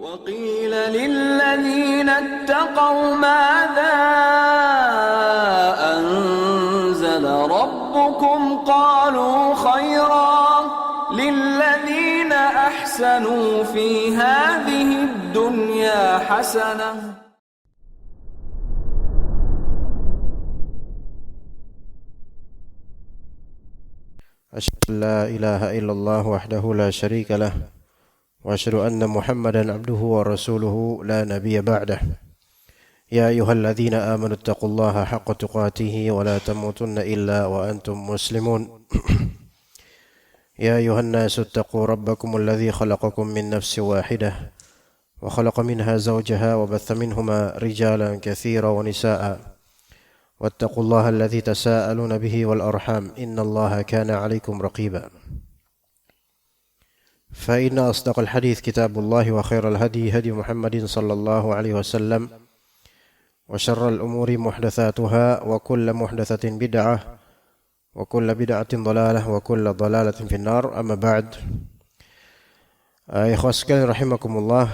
وقيل للذين اتقوا ماذا أنزل ربكم قالوا خيرا للذين أحسنوا في هذه الدنيا حسنة. أشهد أن لا إله إلا الله وحده لا شريك له وأشهد أن محمدا عبده ورسوله لا نبي بعده. يا أيها الذين آمنوا اتقوا الله حق تقاته ولا تموتن إلا وأنتم مسلمون. يا أيها الناس اتقوا ربكم الذي خلقكم من نفس واحدة وخلق منها زوجها وبث منهما رجالا كثيرا ونساء واتقوا الله الذي تساءلون به والأرحام إن الله كان عليكم رقيبا. فإن أصدق الحديث كتاب الله وخير الهدي هدي محمد صلى الله عليه وسلم وشر الأمور محدثاتها وكل محدثة بدعة وكل بدعة ضلالة وكل ضلالة في النار. أما بعد, ikhwas sekalian rahimakumullah,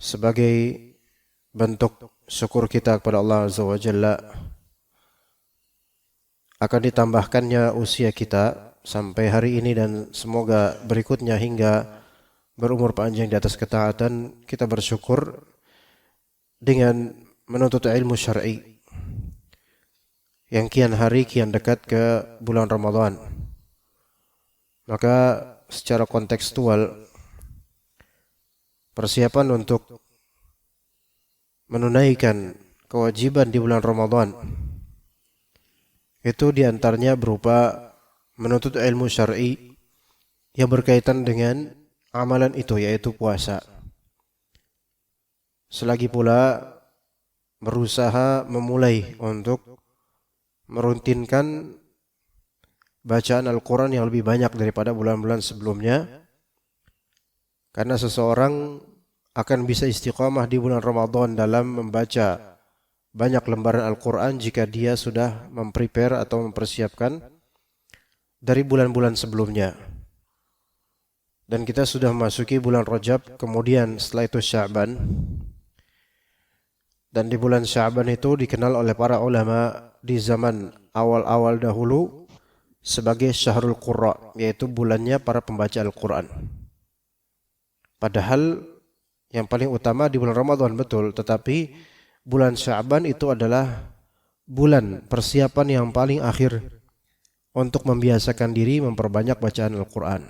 sebagai bentuk syukur kita kepada Allah Azza wa Jalla akan ditambahkannya usia kita sampai hari ini dan semoga berikutnya hingga berumur panjang di atas ketaatan, kita bersyukur dengan menuntut ilmu syar'i yang kian hari kian dekat ke bulan Ramadan. Maka secara kontekstual persiapan untuk menunaikan kewajiban di bulan Ramadan itu diantaranya berupa menuntut ilmu syar'i yang berkaitan dengan amalan itu, yaitu puasa. Selagi pula berusaha memulai untuk meruntinkan bacaan Al-Quran yang lebih banyak daripada bulan-bulan sebelumnya, karena seseorang akan bisa istiqamah di bulan Ramadan dalam membaca banyak lembaran Al-Quran jika dia sudah memprepare atau mempersiapkan dari bulan-bulan sebelumnya. Dan kita sudah memasuki bulan Rajab, kemudian setelah itu Sya'ban. Dan di bulan Sya'ban itu dikenal oleh para ulama di zaman awal-awal dahulu sebagai Syahrul Qurra, yaitu bulannya para pembaca Al-Quran. Padahal yang paling utama di bulan Ramadan betul, tetapi bulan Sya'ban itu adalah bulan persiapan yang paling akhir untuk membiasakan diri memperbanyak bacaan Al-Quran.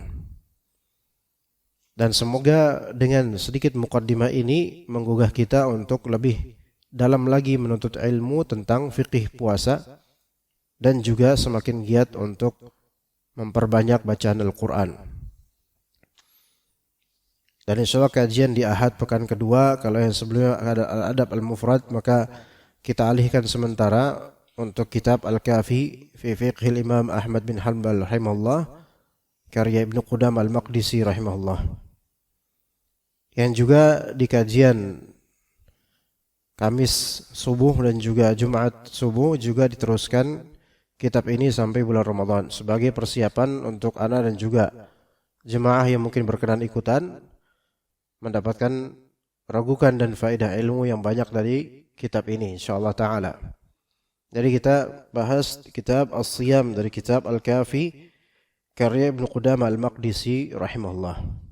Dan semoga dengan sedikit muqaddimah ini menggugah kita untuk lebih dalam lagi menuntut ilmu tentang fikih puasa dan juga semakin giat untuk memperbanyak bacaan Al-Quran. Dan insya Allah kajian di Ahad pekan kedua, kalau yang sebelumnya ada Al-Adab Al-Mufrad, maka kita alihkan sementara untuk kitab Al-Kafi fi Fiqhil Imam Ahmad bin Hanbal rahimahullah, karya Ibnu Qudamah Al-Maqdisi rahimahullah. Yang juga di kajian Kamis subuh dan juga Jumat subuh juga diteruskan kitab ini sampai bulan Ramadan sebagai persiapan untuk anak dan juga jemaah yang mungkin berkenan ikutan mendapatkan ragukan dan faedah ilmu yang banyak dari kitab ini insyaallah ta'ala. Jadi kita bahas kitab As-Siyam dari kitab Al-Kafi karya Ibnu Qudamah Al-Maqdisi rahimahullah.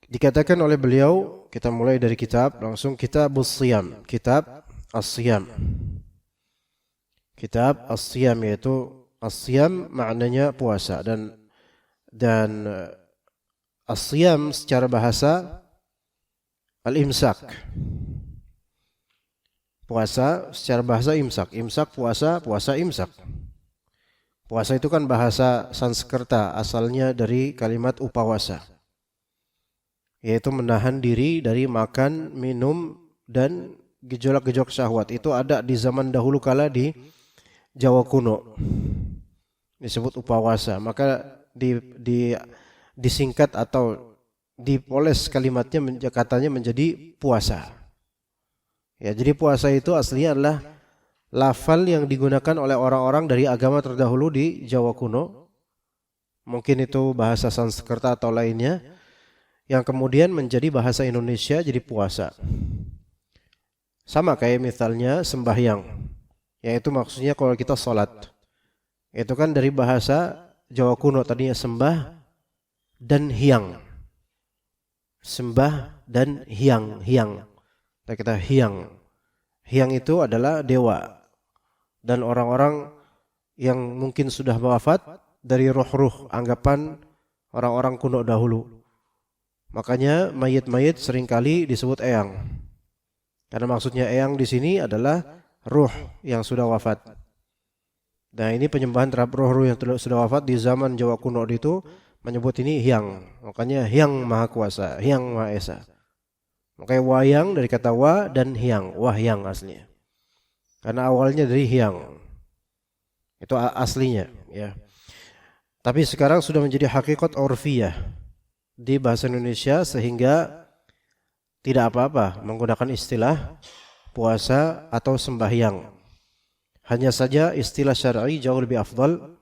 Dikatakan oleh beliau, kita mulai dari kitab langsung kitab As-Siyam, kitab As-Siyam. Kitab As-Siyam yaitu As-Siyam maknanya puasa dan As-Siyam secara bahasa al-imsak. Puasa secara bahasa imsak. Imsak puasa, puasa imsak. Puasa itu kan bahasa Sanskerta, asalnya dari kalimat upawasa, yaitu menahan diri dari makan, minum, dan gejolak-gejolak syahwat. Itu ada di zaman dahulu kala di Jawa kuno. Disebut upawasa. Maka disingkat atau dipoles kalimatnya, katanya menjadi puasa. Ya, jadi puasa itu aslinya adalah lafal yang digunakan oleh orang-orang dari agama terdahulu di Jawa kuno. Mungkin itu bahasa Sanskerta atau lainnya, yang kemudian menjadi bahasa Indonesia jadi puasa. Sama kayak misalnya sembahyang, yaitu maksudnya kalau kita sholat. Itu kan dari bahasa Jawa kuno tadinya sembah dan hiang. Sembah dan hiang. Kita hiang. Hiang itu adalah dewa. Dan orang-orang yang mungkin sudah wafat dari roh-roh anggapan orang-orang kuno dahulu. Makanya mayit-mayit seringkali disebut eyang. Karena maksudnya eyang di sini adalah ruh yang sudah wafat. Nah, ini penyembahan terhadap roh-roh yang sudah wafat di zaman Jawa kuno itu menyebut ini hyang. Makanya Hyang Maha Kuasa, Hyang Maha Esa. Makanya wayang dari kata wa dan hyang, wahyang aslinya. Karena awalnya dari hyang. Itu aslinya, ya. Tapi sekarang sudah menjadi hakikat urfiyah di bahasa Indonesia sehingga tidak apa-apa menggunakan istilah puasa atau sembahyang. Hanya saja istilah syar'i jauh lebih afdal.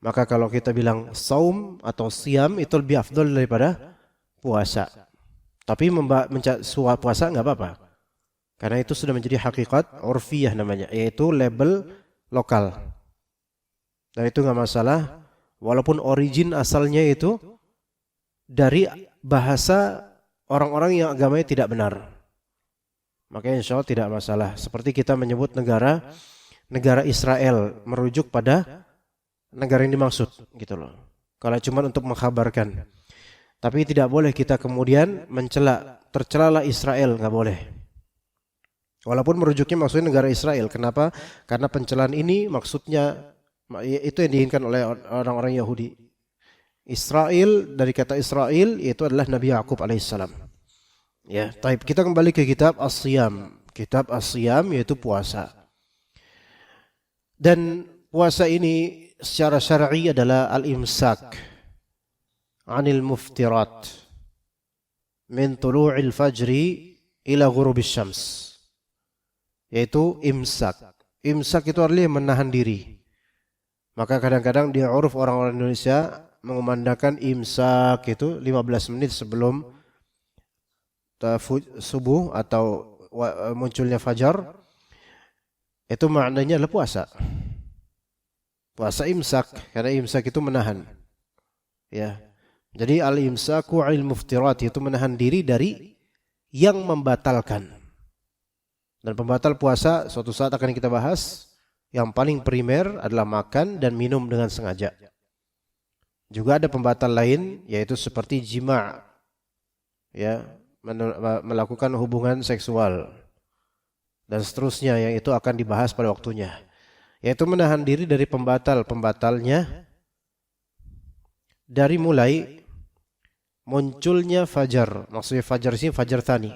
Maka kalau kita bilang saum atau siam itu lebih afdal daripada puasa. Tapi puasa enggak apa-apa. Karena itu sudah menjadi hakikat urfiyah namanya, yaitu label lokal. Dan itu enggak masalah walaupun origin asalnya itu dari bahasa orang-orang yang agamanya tidak benar. Makanya insya Allah tidak masalah. Seperti kita menyebut negara Israel merujuk pada negara yang dimaksud gitu loh. Kalau cuma untuk mengkhabarkan. Tapi tidak boleh kita kemudian tercelalah Israel, enggak boleh. Walaupun merujuknya maksudnya negara Israel. Kenapa? Karena pencelaan ini maksudnya itu yang diinginkan oleh orang-orang Yahudi. Israel dari kata Israel yaitu adalah Nabi Yakub alaihissalam. Ya, taib. Kita kembali ke kitab As-Siyam. Kitab As-Siyam yaitu puasa. Dan puasa ini secara syar'i adalah al-imsak 'anil muftirat min tulu'il fajri ila ghurubis syams. Yaitu imsak. Imsak itu artinya menahan diri. Maka kadang-kadang di uruf orang-orang Indonesia mengumandangkan imsak itu 15 menit sebelum subuh atau munculnya fajar. Itu maknanya adalah puasa. Puasa imsak, karena imsak itu menahan. Ya. Jadi al-imsaku 'anil muftirat itu menahan diri dari yang membatalkan. Dan pembatal puasa suatu saat akan kita bahas. Yang paling primer adalah makan dan minum dengan sengaja. Juga ada pembatal lain yaitu seperti jima', ya, melakukan hubungan seksual dan seterusnya yang itu akan dibahas pada waktunya. Yaitu menahan diri dari pembatalnya dari mulai munculnya fajar. Maksudnya fajar sini fajar tsani,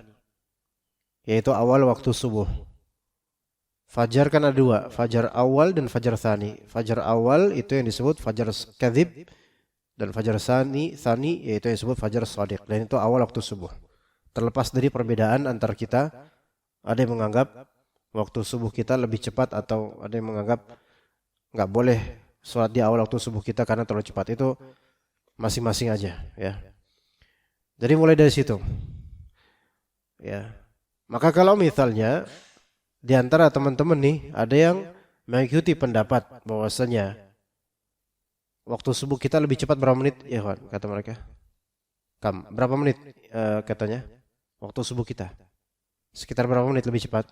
yaitu awal waktu subuh. Fajar kan ada dua, fajar awal dan fajar tsani. Fajar awal itu yang disebut fajar kadzib dan fajar tsani yaitu yang disebut fajar shadiq. Dan itu awal waktu subuh. Terlepas dari perbedaan antara kita, ada yang menganggap waktu subuh kita lebih cepat atau ada yang menganggap enggak boleh sholat di awal waktu subuh kita karena terlalu cepat. Itu masing-masing aja, ya. Jadi mulai dari situ. Ya. Maka kalau misalnya di antara teman-teman nih ada yang mengikuti pendapat bahwasanya waktu subuh kita lebih cepat berapa menit ya kawan, kata mereka. Berapa menit katanya waktu subuh kita? Sekitar berapa menit lebih cepat?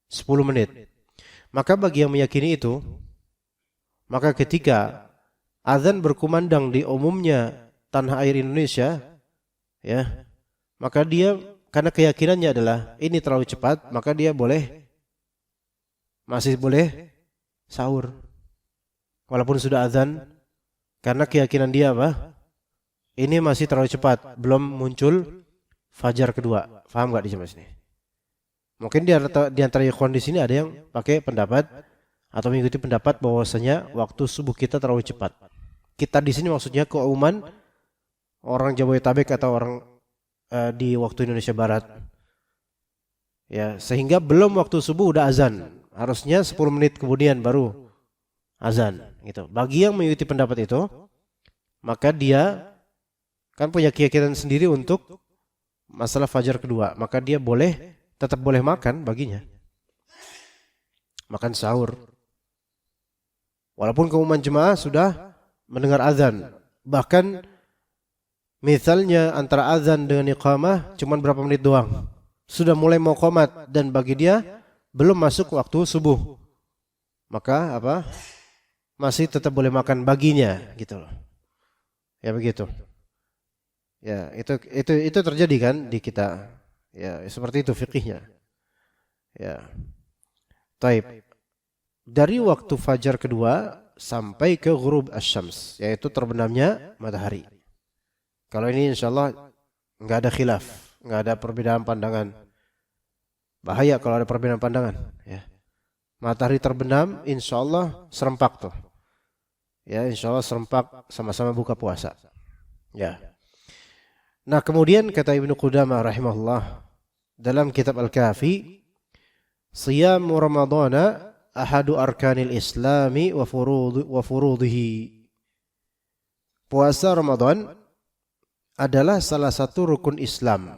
10 menit. Maka bagi yang meyakini itu, maka ketika azan berkumandang di umumnya tanah air Indonesia, ya, maka dia karena keyakinannya adalah ini terlalu cepat, maka dia masih boleh sahur. Walaupun sudah azan, karena keyakinan dia apa? Ini masih terlalu cepat, belum muncul fajar kedua. Paham enggak di sini? Mungkin di antara ikhwan di sini ada yang pakai pendapat atau mengikuti pendapat bahwasanya waktu subuh kita terlalu cepat. Kita di sini maksudnya keumuman orang Jabodetabek atau orang di waktu Indonesia Barat. Ya, sehingga belum waktu subuh udah azan. Harusnya 10 menit kemudian baru azan gitu. Bagi yang mengikuti pendapat itu, maka dia kan punya keyakinan sendiri untuk masalah fajar kedua, maka dia tetap boleh makan baginya. Makan sahur. Walaupun keumuman jemaah sudah mendengar azan. Bahkan misalnya antara azan dengan iqamah cuma berapa menit doang. Sudah mulai mau qomat dan bagi dia belum masuk waktu subuh. Maka masih tetap boleh makan baginya gitu loh. Ya begitu. Ya, itu terjadi kan di kita. Ya, seperti itu fikihnya. Ya. Taib. Dari waktu fajar kedua sampai ke ghurub asy-syams, yaitu terbenamnya matahari. Kalau ini insyaallah enggak ada khilaf, enggak ada perbedaan pandangan. Bahaya kalau ada perbedaan pandangan, ya. Matahari terbenam insyaallah serempak tuh. Ya, insyaallah serempak sama-sama buka puasa. Ya. Nah, kemudian kata Ibnu Qudamah rahimahullah dalam kitab Al-Kafi, Siyamu Ramadhana ahadu arkanil islami wa furudihi. Puasa Ramadan adalah salah satu rukun Islam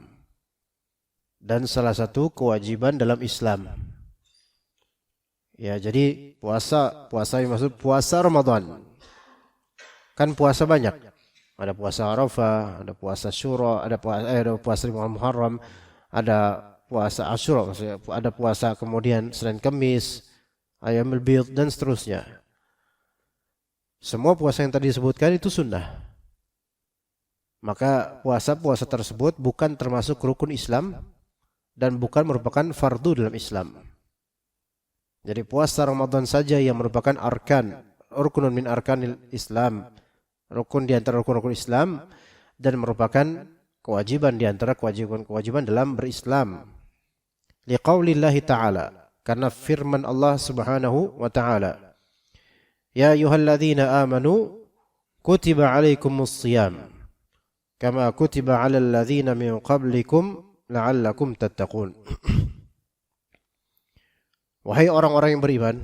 dan salah satu kewajiban dalam Islam. Ya, jadi puasa yang maksud puasa Ramadan. Kan puasa banyak. Ada puasa Arafah, ada puasa Syura, ada puasa Muharram, ada puasa Asyura, maksudnya ada puasa kemudian Senin Kamis, Ayyamul Bid dan seterusnya. Semua puasa yang tadi disebutkan itu sunnah. Maka puasa-puasa tersebut bukan termasuk rukun Islam dan bukan merupakan fardu dalam Islam. Jadi puasa Ramadan saja yang merupakan rukunun min arkanil Islam. Rukun di antara rukun-rukun Islam dan merupakan kewajiban di antara kewajiban-kewajiban dalam berislam. Liqaulillahi ta'ala, karena firman Allah Subhanahu wa ta'ala. Ya ayyuhalladzina amanu kutiba alaikumus shiyam kama kutiba 'alal ladzina min qablikum la'allakum tattaqun. Wahai orang-orang yang beriman,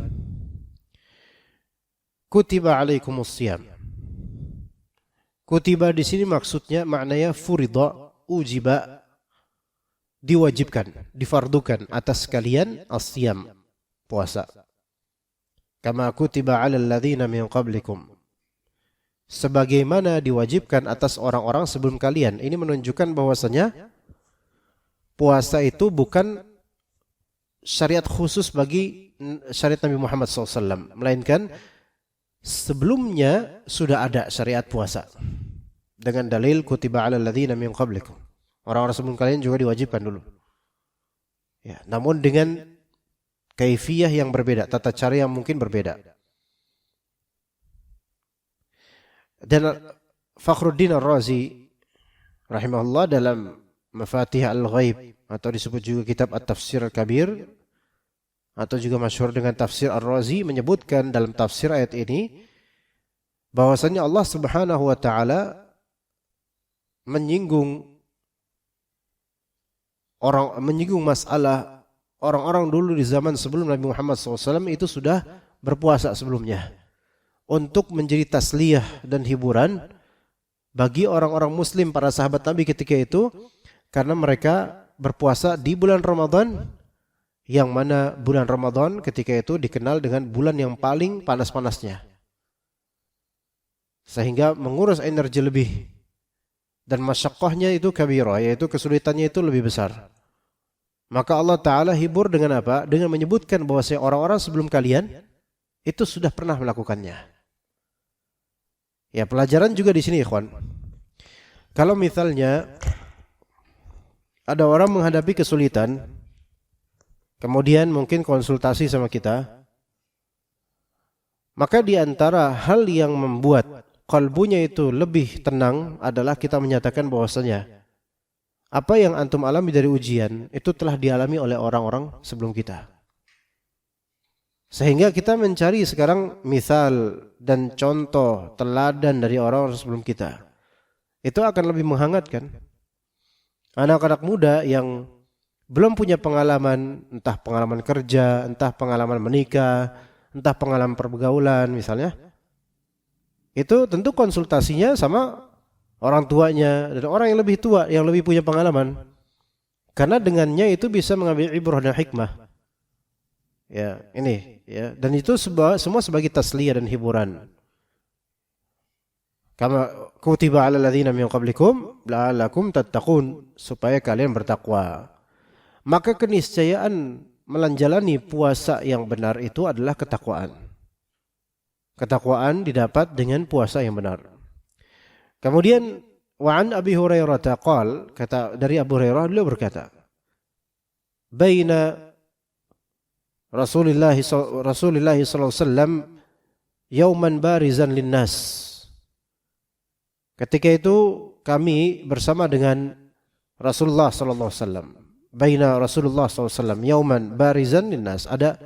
kutiba alaikumus shiyam. Kutiba di sini maksudnya maknanya furida, ujiba, diwajibkan, difardukan atas kalian as-siyam, puasa. Kama kutiba 'alal ladzina min qablikum. Sebagaimana diwajibkan atas orang-orang sebelum kalian. Ini menunjukkan bahwasanya puasa itu bukan syariat khusus bagi syariat Nabi Muhammad SAW, melainkan sebelumnya sudah ada syariat puasa dengan dalil kutiba 'alal ladzina min qablikum. Orang-orang sebelum kalian juga diwajibkan dulu. Ya, namun dengan kaifiyah yang berbeda, tata cara yang mungkin berbeda. Dan Fakhruddin Ar-Razi rahimahullah dalam Mafatih Al-Ghaib atau disebut juga kitab At-Tafsir Al-Kabir atau juga masyhur dengan tafsir Ar-Razi menyebutkan dalam tafsir ayat ini bahwasanya Allah Subhanahu wa taala menyinggung masalah orang-orang dulu di zaman sebelum Nabi Muhammad SAW itu sudah berpuasa sebelumnya untuk menjadi tasliyah dan hiburan bagi orang-orang muslim para sahabat Nabi ketika itu, karena mereka berpuasa di bulan Ramadan, yang mana bulan Ramadan ketika itu dikenal dengan bulan yang paling panas-panasnya, sehingga menguras energi lebih dan masyaqqahnya itu kabirah, yaitu kesulitannya itu lebih besar. Maka Allah Ta'ala hibur dengan apa? Dengan menyebutkan bahwa orang-orang sebelum kalian itu sudah pernah melakukannya. Ya, pelajaran juga di sini, ikhwan. Kalau misalnya ada orang menghadapi kesulitan, kemudian mungkin konsultasi sama kita, maka di antara hal yang membuat kalbunya itu lebih tenang adalah kita menyatakan bahwasanya apa yang antum alami dari ujian itu telah dialami oleh orang-orang sebelum kita. Sehingga kita mencari sekarang misal dan contoh teladan dari orang-orang sebelum kita. Itu akan lebih menghangatkan. Anak-anak muda yang belum punya pengalaman, entah pengalaman kerja, entah pengalaman menikah, entah pengalaman pergaulan misalnya, itu tentu konsultasinya sama orang tuanya, dan orang yang lebih tua, yang lebih punya pengalaman. Karena dengannya itu bisa mengambil ibrah dan hikmah. Ya, ini ya, dan itu semua sebagai tasliyah dan hiburan. Kama kutiba 'alal ladzina min qablikum la'allakum tattaqun, supaya kalian bertakwa. Maka keniscayaan menjalani puasa yang benar itu adalah ketakwaan. Ketakwaan didapat dengan puasa yang benar. Kemudian wa'an Abi Hurairah qala, kata dari Abu Hurairah, beliau berkata, baina Rasulullah sallallahu alaihi wasallam yauman barizan linnas. Ketika itu kami bersama dengan Rasulullah sallallahu alaihi wasallam. Baina Rasulullah sallallahu alaihi wasallam yauman barizan linnas. Ada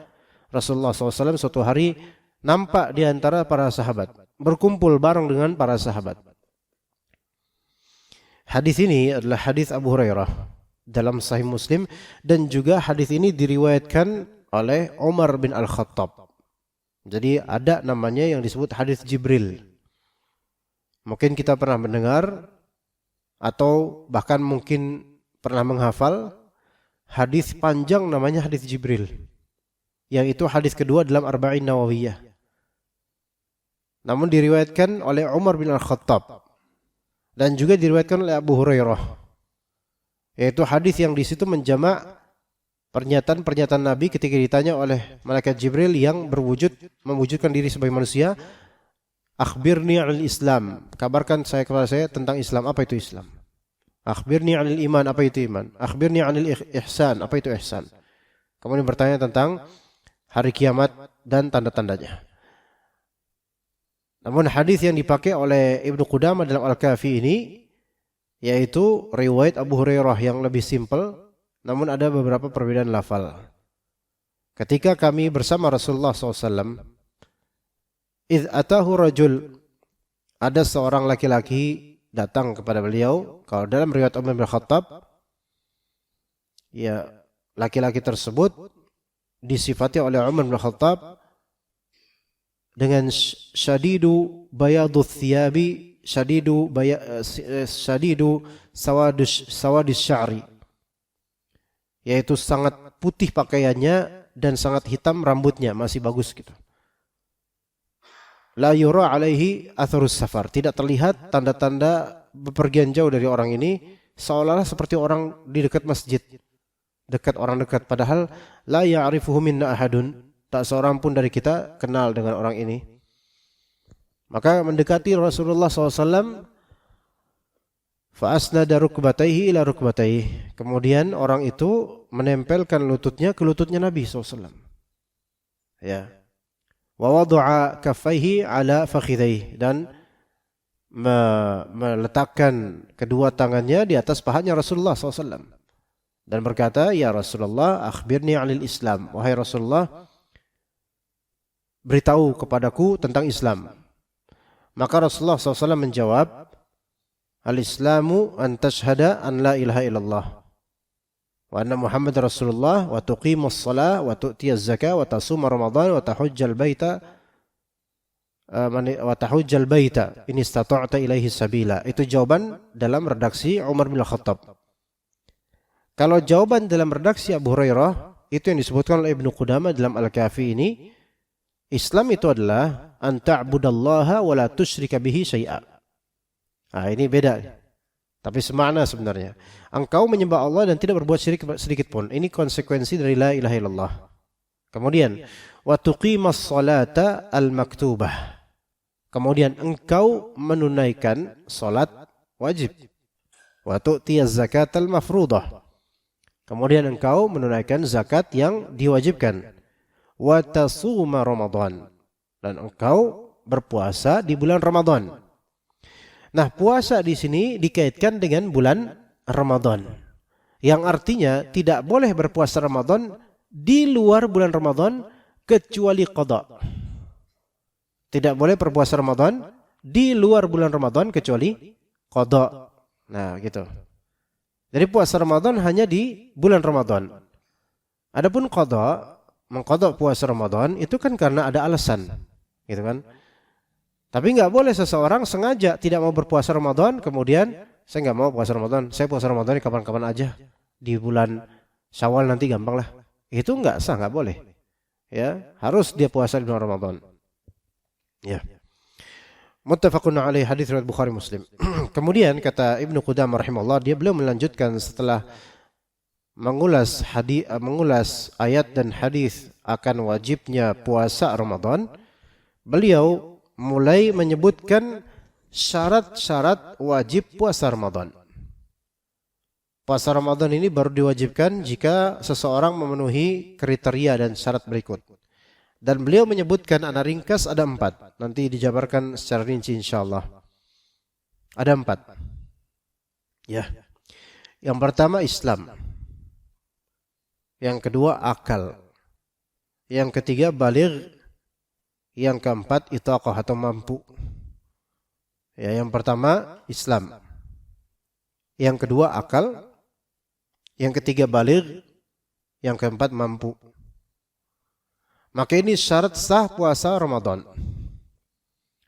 Rasulullah sallallahu alaihi wasallam suatu hari nampak di antara para sahabat, berkumpul bareng dengan para sahabat. Hadis ini adalah hadis Abu Hurairah dalam Sahih Muslim, dan juga hadis ini diriwayatkan oleh Umar bin Al-Khattab. Jadi ada namanya yang disebut hadis Jibril. Mungkin kita pernah mendengar atau bahkan mungkin pernah menghafal hadis panjang namanya hadis Jibril, yang itu hadis kedua dalam Arba'in Nawawiyah. Namun diriwayatkan oleh Umar bin Al-Khattab dan juga diriwayatkan oleh Abu Hurairah. Yaitu hadis yang di situ menjamak pernyataan-pernyataan Nabi ketika ditanya oleh malaikat Jibril yang mewujudkan diri sebagai manusia. Akhbirni 'anil Islam, kabarkan kepada saya tentang Islam. Apa itu Islam? Akhbirni 'anil iman, apa itu iman? Akhbirni 'anil ihsan, apa itu ihsan? Kemudian bertanya tentang hari kiamat dan tanda-tandanya. Namun hadis yang dipakai oleh Ibnu Qudamah dalam Al-Kafi ini yaitu riwayat Abu Hurairah yang lebih simpel, namun ada beberapa perbedaan lafal. Ketika kami bersama Rasulullah SAW, idh atahu rajul, ada seorang laki-laki datang kepada beliau. Kalau dalam riwayat Umar bin Khattab, ya, laki-laki tersebut disifati oleh Umar bin Khattab dengan syadidu bayadus thiyabi, syadidu sawadis sya'ri, yaitu sangat putih pakaiannya dan sangat hitam rambutnya, masih bagus gitu. La yura alaihi atharus safar, tidak terlihat tanda-tanda bepergian jauh dari orang ini, seolah-olah seperti orang di dekat masjid, dekat orang dekat, padahal la ya'rifuhu minna ahadun, tak seorang pun dari kita kenal dengan orang ini. Maka mendekati Rasulullah SAW, fa asnada rukbatayhi ila rukbatayhi, kemudian orang itu menempelkan lututnya ke lututnya Nabi SAW. Ya. Wa wada'a kaffaihi ala fakhidaihi, dan meletakkan kedua tangannya di atas pahanya Rasulullah SAW dan berkata, ya Rasulullah, akhbirni 'anil Islam, wahai Rasulullah, beritahu kepadaku tentang Islam. Maka Rasulullah SAW menjawab, al-Islamu an tashhada an la ilaha illallah wa anna Muhammad Rasulullah wa tuqimus shalah wa tu'tiyaz zakah wa tasuma Ramadan wa tahujjal baita in istata'ta ilaihi sabila. Itu jawaban dalam redaksi Umar bin Khattab. Kalau jawaban dalam redaksi Abu Hurairah, itu yang disebutkan oleh Ibnu Qudamah dalam Al-Kafi ini, Islam itu adalah an ta'budallaha wa la tusyrika bihi syai'a. Nah, ini beda. Tapi semakna sebenarnya. Engkau menyembah Allah dan tidak berbuat syirik sedikit pun. Ini konsekuensi dari la ilaha illallah. Kemudian, wa tuqimas salata al-maktubah. Kemudian engkau menunaikan salat wajib. Wa tu'tiyaz zakat al-mafruḍah. Kemudian engkau menunaikan zakat yang diwajibkan. Wa tasuma Ramadan. Dan engkau berpuasa di bulan Ramadan. Nah, puasa di sini dikaitkan dengan bulan Ramadan, yang artinya tidak boleh berpuasa Ramadan di luar bulan Ramadan kecuali qada. Tidak boleh berpuasa Ramadan di luar bulan Ramadan kecuali qada. Nah, gitu. Jadi puasa Ramadan hanya di bulan Ramadan. Adapun qada, mengqada puasa Ramadan itu kan karena ada alasan, gitu kan? Tapi nggak boleh seseorang sengaja tidak mau berpuasa Ramadan, kemudian saya nggak mau puasa Ramadan, saya puasa Ramadan kapan-kapan aja, di bulan Syawal nanti gampang lah. Itu nggak sah, nggak boleh. Ya, harus dia puasa di bulan Ramadan. Ya. Muttafaqun alaih, hadis riwayat Bukhari Muslim. Kemudian kata Ibnu Qudamah rahimahullah, beliau melanjutkan setelah mengulas ayat dan hadis akan wajibnya puasa Ramadan, beliau mulai menyebutkan syarat-syarat wajib puasa Ramadan. Puasa Ramadan ini baru diwajibkan jika seseorang memenuhi kriteria dan syarat berikut. Dan beliau menyebutkan, ana ringkas ada 4. Nanti dijabarkan secara rinci insyaallah. Ada 4. Ya. Yang pertama Islam. Yang kedua akal. Yang ketiga baligh. Yang keempat itaqah atau mampu. Ya, yang pertama Islam. Yang kedua akal. Yang ketiga baligh. Yang keempat mampu. Maka ini syarat sah puasa Ramadan.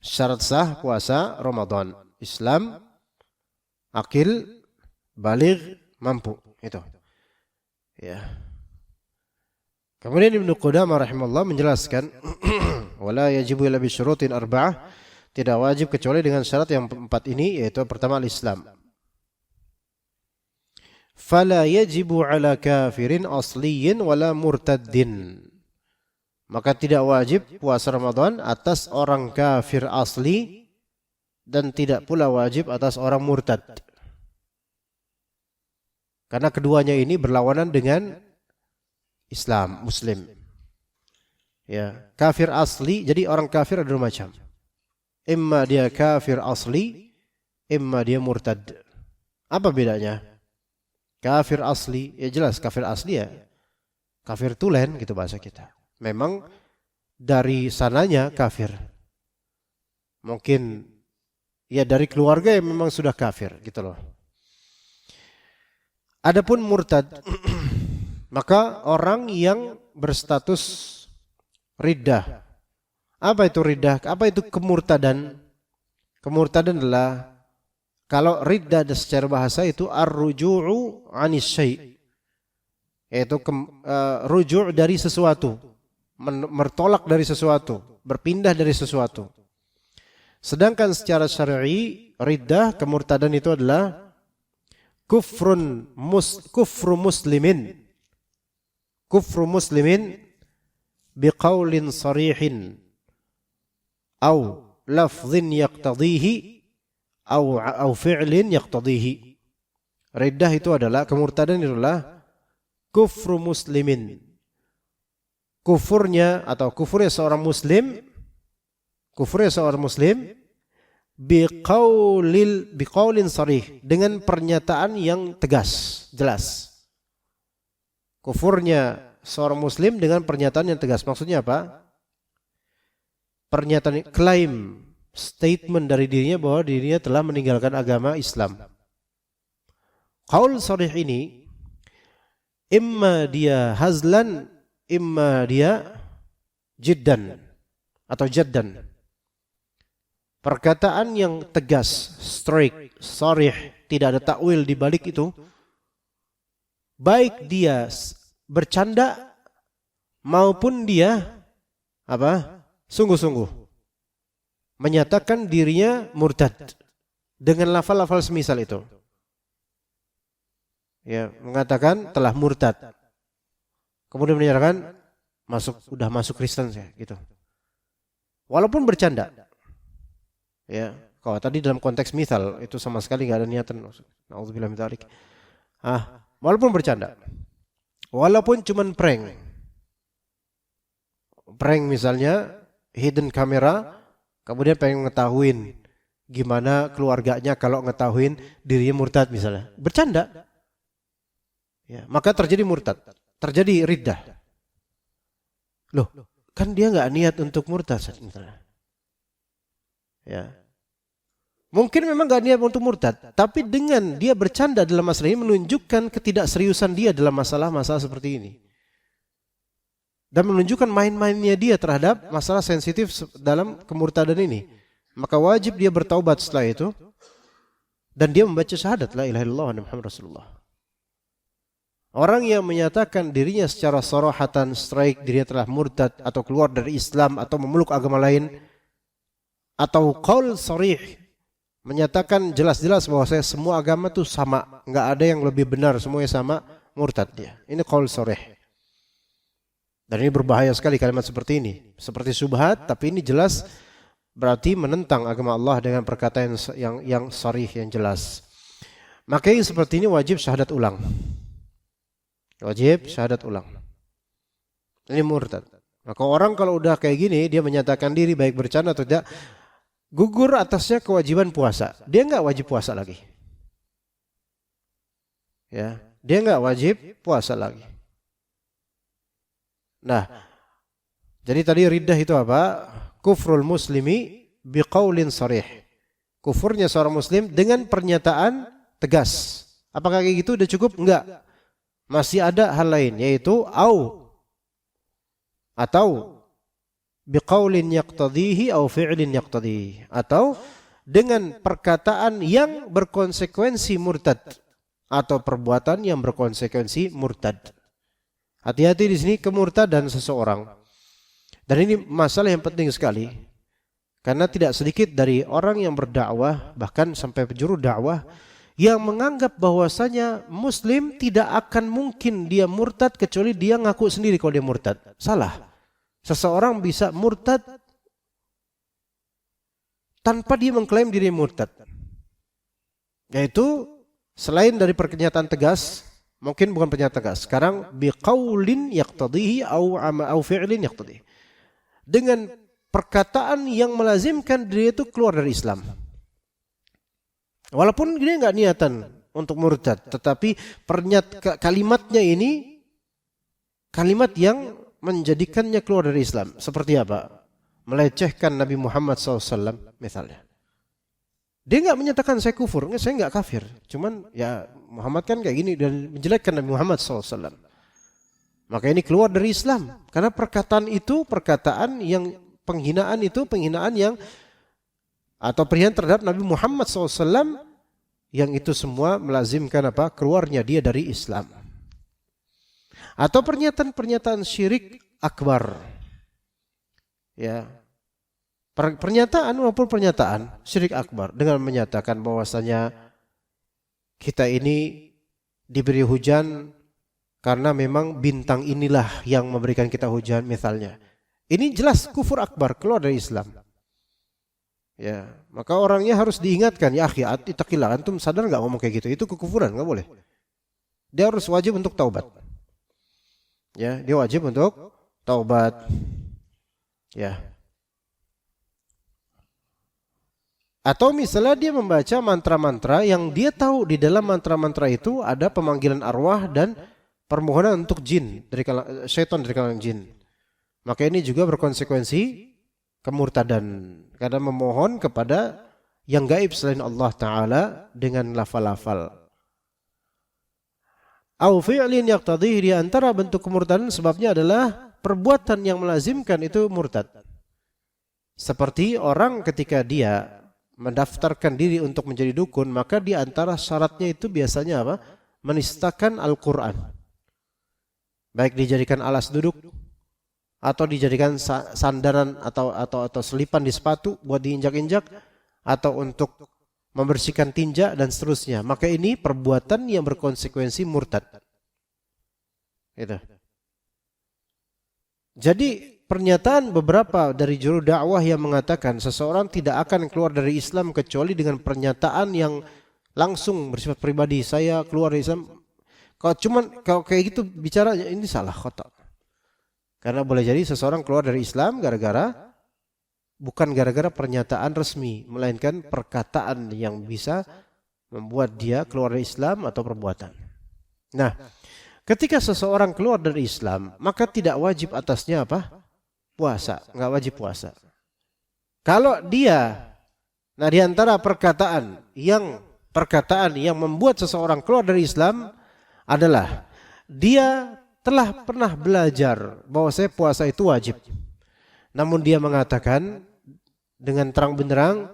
Syarat sah puasa Ramadan. Islam, akil, baligh, mampu. Itu. Ya. Kemudian Ibnu Qudamah rahimahullah menjelaskan, wala yajibu illa bi syurutin arba'ah, tidak wajib kecuali dengan syarat yang 4 ini, yaitu pertama al-Islam. Fala yajibu ala kafirin asliyin wala murtaddin. Maka tidak wajib puasa Ramadan atas orang kafir asli dan tidak pula wajib atas orang murtad. Karena keduanya ini berlawanan dengan Islam, Muslim. Ya, kafir asli, jadi orang kafir ada 2 macam. Imma dia kafir asli, imma dia murtad. Apa bedanya? Kafir asli, ya jelas kafir asli ya. Kafir tulen gitu bahasa kita. Memang dari sananya kafir. Mungkin ya dari keluarga yang memang sudah kafir gitu loh. Adapun murtad maka orang yang berstatus riddah. Apa itu riddah? Apa itu kemurtadan? Kemurtadan adalah, kalau riddah secara bahasa itu ar-ruju'u 'anis syai'. Yaitu rujuk dari sesuatu. Bertolak dari sesuatu, berpindah dari sesuatu. Sedangkan secara syar'i, riddah, kemurtadan itu adalah kufru muslimin. Kufru muslimin biqaulin sarihin au lafdhin yaqtadhihi au fi'lin yaqtadhihi. Riddah itu adalah, kemurtadan itu adalah kufru muslimin. Kufurnya seorang muslim biqaulin sarih, dengan pernyataan yang tegas, jelas. Kufurnya seorang muslim dengan pernyataan yang tegas. Maksudnya apa? Pernyataan, klaim, statement dari dirinya bahwa dirinya telah meninggalkan agama Islam. Qaul sarih ini imma dia hazlan, imma dia jiddan atau jaddan. Perkataan yang tegas, straight, sarih, tidak ada takwil di balik itu. Baik dia bercanda maupun dia sungguh-sungguh menyatakan dirinya murtad dengan lafal-lafal semisal itu. Ya, mengatakan telah murtad. Kemudian menyatakan udah masuk Kristen saya gitu. Walaupun bercanda. Ya, kalau tadi dalam konteks misal itu sama sekali enggak ada niatan. Nauzubillah min dzalik. Walaupun bercanda. Walaupun cuman prank. Prank misalnya hidden kamera, kemudian pengen ngetahuin gimana keluarganya kalau ngetahuin dirinya murtad misalnya. Bercanda. Ya, maka terjadi murtad, terjadi riddah. Loh, kan dia enggak niat untuk murtad misalnya. Ya. Mungkin memang enggak niat untuk murtad, tapi dengan dia bercanda dalam masalah ini menunjukkan ketidakseriusan dia dalam masalah-masalah seperti ini. Dan menunjukkan main-mainnya dia terhadap masalah sensitif dalam kemurtadan ini. maka wajib dia bertaubat setelah itu dan dia membaca syahadat la ilaha illallah wa Muhammad Rasulullah. Orang yang menyatakan dirinya secara sarahatan strike dirinya telah murtad atau keluar dari Islam atau memeluk agama lain, atau qaul sharih menyatakan jelas-jelas bahwa saya semua agama itu sama, enggak ada yang lebih benar, semuanya sama, murtad dia. Ini qaul sharih. Dan ini berbahaya sekali kalimat seperti ini. Seperti syubhat, tapi ini jelas berarti menentang agama Allah dengan perkataan yang sharih, yang jelas. Maka yang seperti ini wajib syahadat ulang. Wajib syahadat ulang. Ini murtad. Maka orang kalau udah kayak gini, dia menyatakan diri baik bercanda atau tidak, gugur atasnya kewajiban puasa. Dia enggak wajib puasa lagi. Ya, dia enggak wajib puasa lagi. Nah, jadi tadi riddah itu apa? Kufrul muslimi biqaulin sharih. Kufurnya seorang muslim dengan pernyataan tegas. Apakah kayak gitu udah cukup? Enggak. Masih ada hal lain, yaitu atau biqaulin yaqtadihi au fi'lin yaqtadihi, atau dengan perkataan yang berkonsekuensi murtad atau perbuatan yang berkonsekuensi murtad. Hati-hati di sini kemurtadan seseorang. Dan ini masalah yang penting sekali. Karena tidak sedikit dari orang yang berdakwah, bahkan sampai penjuru dakwah, yang menganggap bahwasanya muslim tidak akan mungkin dia murtad kecuali dia ngaku sendiri kalau dia murtad. Salah. Seseorang bisa murtad tanpa dia mengklaim diri murtad. Yaitu selain dari pernyataan tegas, mungkin bukan pernyataan tegas. Sekarang biqaulin yaqtadihi au fi'lin yaqtadihi. Dengan perkataan yang melazimkan dia itu keluar dari Islam. Walaupun dia enggak niatan untuk murtad, tetapi kalimatnya ini kalimat yang menjadikannya keluar dari Islam. Seperti apa? Melecehkan Nabi Muhammad SAW misalnya. Dia enggak menyatakan saya kufur, saya enggak kafir. Cuman ya Muhammad kan kayak gini dan menjelekkan Nabi Muhammad SAW. Maka ini keluar dari Islam. Karena perkataan itu perkataan yang penghinaan yang atau penghinaan terhadap Nabi Muhammad SAW yang itu semua melazimkan apa? Keluarnya dia dari Islam. Atau pernyataan syirik akbar. Ya. Pernyataan maupun pernyataan syirik akbar dengan menyatakan bahwasanya kita ini diberi hujan karena memang bintang inilah yang memberikan kita hujan misalnya. Ini jelas kufur akbar, keluar dari Islam. Ya, maka orangnya harus diingatkan, ya akhi, ittaqillah, antum sadar enggak ngomong kayak gitu? Itu kekufuran, enggak boleh. Dia harus wajib untuk taubat. Ya, dia wajib untuk taubat. Ya. Atau misalnya dia membaca mantra-mantra yang dia tahu di dalam mantra-mantra itu ada pemanggilan arwah dan permohonan untuk jin dari syaitan dari kalangan jin. Maka ini juga berkonsekuensi kemurtadan karena memohon kepada yang gaib selain Allah Ta'ala dengan lafal-lafal. Au fi'lin yaqtadhihi, di antara bentuk kemurtadan sebabnya adalah perbuatan yang melazimkan itu murtad. Seperti orang ketika dia mendaftarkan diri untuk menjadi dukun, maka di antara syaratnya itu biasanya apa? Menistakan Al-Quran. Baik dijadikan alas duduk atau dijadikan sandaran atau selipan di sepatu buat diinjak-injak atau untuk membersihkan tinja dan seterusnya. Maka ini perbuatan yang berkonsekuensi murtad. Itu. Jadi pernyataan beberapa dari juru dakwah yang mengatakan seseorang tidak akan keluar dari Islam kecuali dengan pernyataan yang langsung bersifat pribadi, saya keluar dari Islam. Kalau kayak gitu bicara ini salah, khata. Karena boleh jadi seseorang keluar dari Islam bukan gara-gara pernyataan resmi, melainkan perkataan yang bisa membuat dia keluar dari Islam atau perbuatan. Nah, ketika seseorang keluar dari Islam, maka tidak wajib atasnya apa? Puasa, enggak wajib puasa. Kalau dia, di antara perkataan yang membuat seseorang keluar dari Islam adalah dia telah pernah belajar bahwa puasa itu wajib. Namun dia mengatakan dengan terang benderang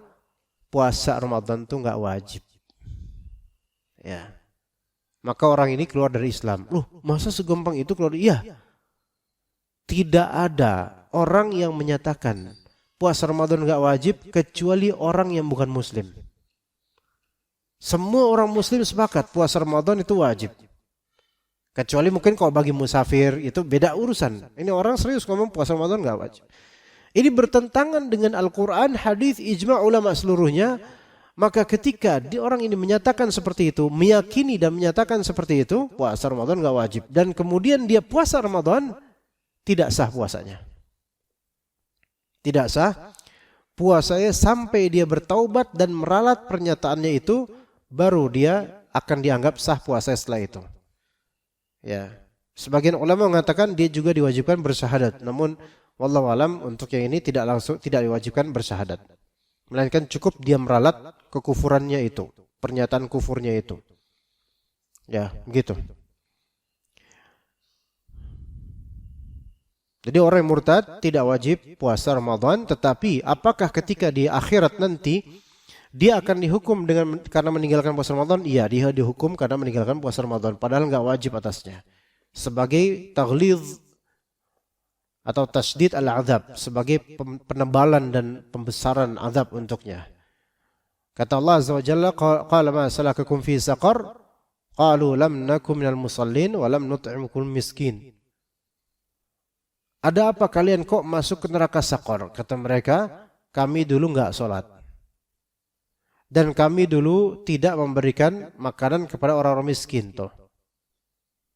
puasa Ramadan itu nggak wajib. Ya. Maka orang ini keluar dari Islam. Loh, masa segampang itu keluar? Iya. Tidak ada orang yang menyatakan puasa Ramadan nggak wajib kecuali orang yang bukan Muslim. Semua orang Muslim sepakat puasa Ramadan itu wajib. Kecuali mungkin kalau bagi musafir itu beda urusan. Ini orang serius ngomong puasa Ramadan nggak wajib. Ini bertentangan dengan Al-Quran, hadis, ijma' ulama seluruhnya. Maka ketika orang ini menyatakan seperti itu, meyakini dan menyatakan seperti itu, puasa Ramadan nggak wajib. Dan kemudian dia puasa Ramadan, tidak sah puasanya. Tidak sah puasanya sampai dia bertaubat dan meralat pernyataannya itu, baru dia akan dianggap sah puasa setelah itu. Ya, sebagian ulama mengatakan dia juga diwajibkan bersyahadat. Namun wallahu alam untuk yang ini tidak diwajibkan bersyahadat. Melainkan cukup dia meralat kekufurannya itu, pernyataan kufurnya itu. Ya, begitu. Jadi orang yang murtad tidak wajib puasa Ramadan, tetapi apakah ketika di akhirat nanti dia akan dihukum karena meninggalkan puasa Ramadan? Iya, dia dihukum karena meninggalkan puasa Ramadan, padahal enggak wajib atasnya. Sebagai taghlidz atau tasdid al-azab, sebagai penebalan dan pembesaran azab untuknya. Kata Allah Azza wa Jalla, qala ma salakakum fi saqar? Qalu lam nakum minal musallin wa lam nut'imukul miskin. Ada apa kalian kok masuk ke neraka Saqar? Kata mereka, kami dulu enggak sholat. Dan kami dulu tidak memberikan makanan kepada orang-orang miskin. Tuh.